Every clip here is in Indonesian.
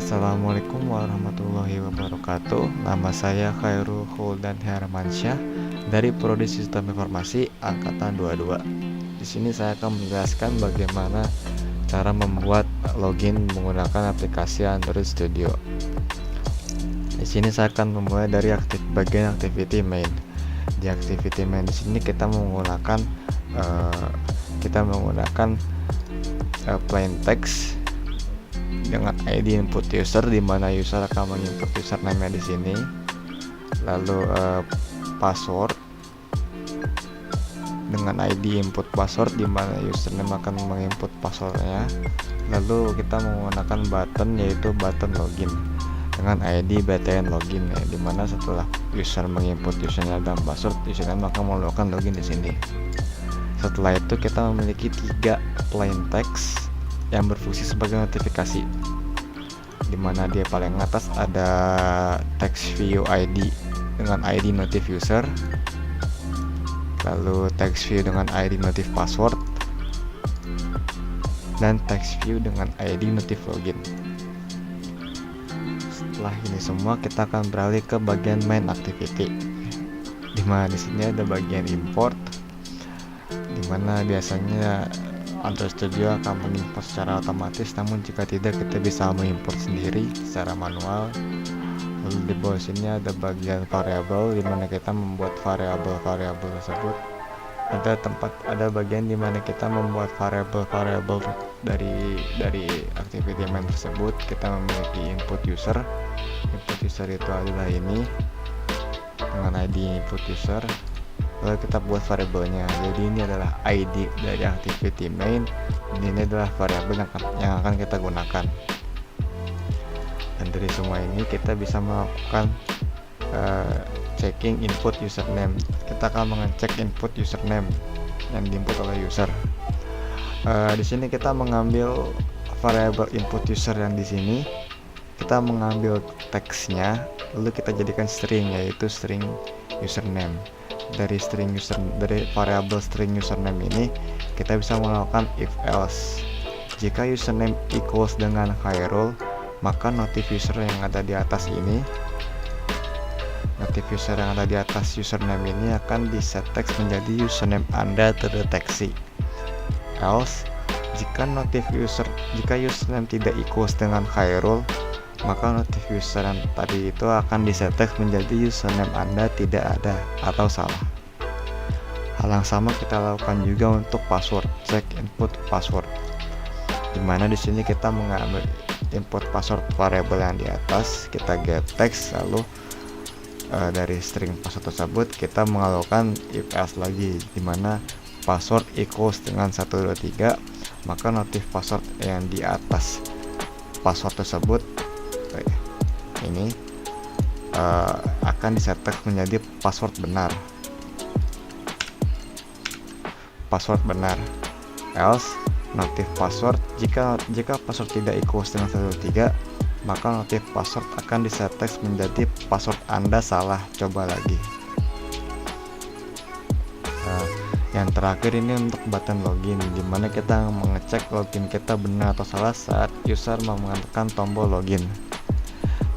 Assalamualaikum warahmatullahi wabarakatuh. Nama saya Khairul Khuldan Hermansyah dari Prodi Sistem Informasi Angkatan 22. Di sini saya akan menjelaskan bagaimana cara membuat login menggunakan aplikasi Android Studio. Di sini saya akan memulai dari bagian activity main. Di activity main di sini kita menggunakan plain text dengan ID input user, di mana user akan menginput username di sini, lalu password dengan ID input password, di mana username akan menginput passwordnya, lalu kita menggunakan button yaitu button login dengan ID btn login ya, di mana setelah user menginput username dan password, username akan melakukan login di sini. Setelah itu kita memiliki 3 plain text yang berfungsi sebagai notifikasi, di mana dia paling atas ada text view ID dengan ID notif user, lalu text view dengan ID notif password, dan text view dengan ID notif login. Setelah ini semua, kita akan beralih ke bagian main activity, di mana di sini ada bagian import, di mana biasanya Android Studio akan mengimport secara otomatis, namun jika tidak kita bisa mengimport sendiri secara manual. Lalu di bawah sini ada bagian variabel, di mana kita membuat variabel tersebut. Ada bagian di mana kita membuat variabel dari activity main tersebut. Kita memiliki input user. Input user itu adalah ini dengan ID input user. Lalu kita buat variabelnya. Jadi ini adalah ID dari activity main. Ini adalah variabel yang akan kita gunakan. Dan dari semua ini kita bisa melakukan checking input username. Kita akan mengecek input username yang diinput oleh user. Di sini kita mengambil variabel input user yang di sini. Kita mengambil teksnya, lalu kita jadikan string, yaitu string username. Dari variabel string username ini kita bisa melakukan if else. Jika username equals dengan Khairul, maka notif user yang ada di atas ini, notif user yang ada di atas username ini akan di-set text menjadi username Anda terdeteksi. Else, jika username tidak equals dengan Khairul, maka notif user yang tadi itu akan di-set text menjadi username Anda tidak ada atau salah. Hal yang sama kita lakukan juga untuk password, check input password, dimana di sini kita mengambil input password variabel yang di atas, kita get text, lalu dari string password tersebut kita melakukan if else lagi, dimana password equals dengan 123, maka notif password yang di atas password tersebut ini akan diset text menjadi password benar. Else, notif password, jika password tidak equals dengan 123, maka notif password akan diset text menjadi password Anda salah, coba lagi. Yang terakhir ini untuk button login, dimana kita mengecek login kita benar atau salah saat user menekan tombol login.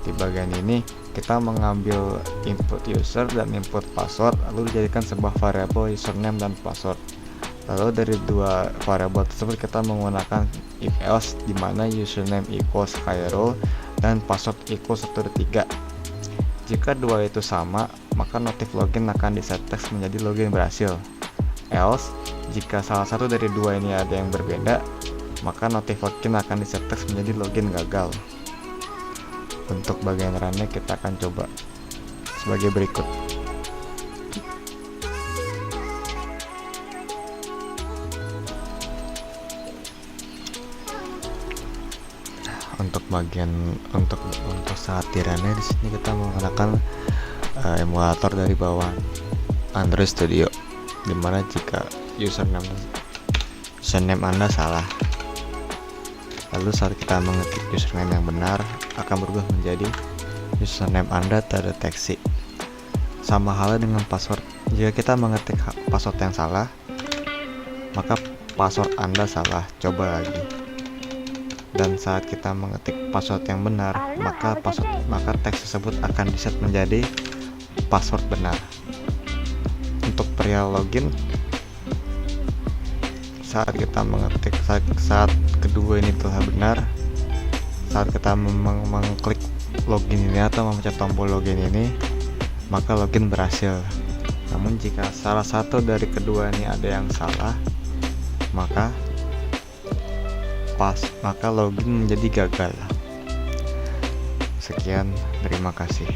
Di bagian ini kita mengambil input user dan input password, lalu dijadikan sebuah variabel username dan password. Lalu dari 2 variabel tersebut kita menggunakan if else, di mana username equals Khairul dan password equals 123. Jika 2 itu sama, maka notif login akan di-set text menjadi login berhasil. Else, jika salah satu dari 2 ini ada yang berbeda, maka notif login akan di-set text menjadi login gagal. Untuk bagian runnya kita akan coba sebagai berikut. Untuk saat di runnya di sini kita menggunakan emulator dari bawah Android Studio, dimana jika username Anda salah, lalu saat kita mengetik username yang benar akan berubah menjadi username Anda terdeteksi. Sama halnya dengan password, jika kita mengetik password yang salah, maka password Anda salah, coba lagi. dan saat kita mengetik password yang benar, maka teks tersebut akan diset menjadi password benar. Untuk perihal login, saat kita mengetik saat kedua ini telah benar, saat kita mengklik login ini atau memencet tombol login ini, maka login berhasil. Namun jika salah satu dari kedua ini ada yang salah, maka login menjadi gagal. Sekian, terima kasih.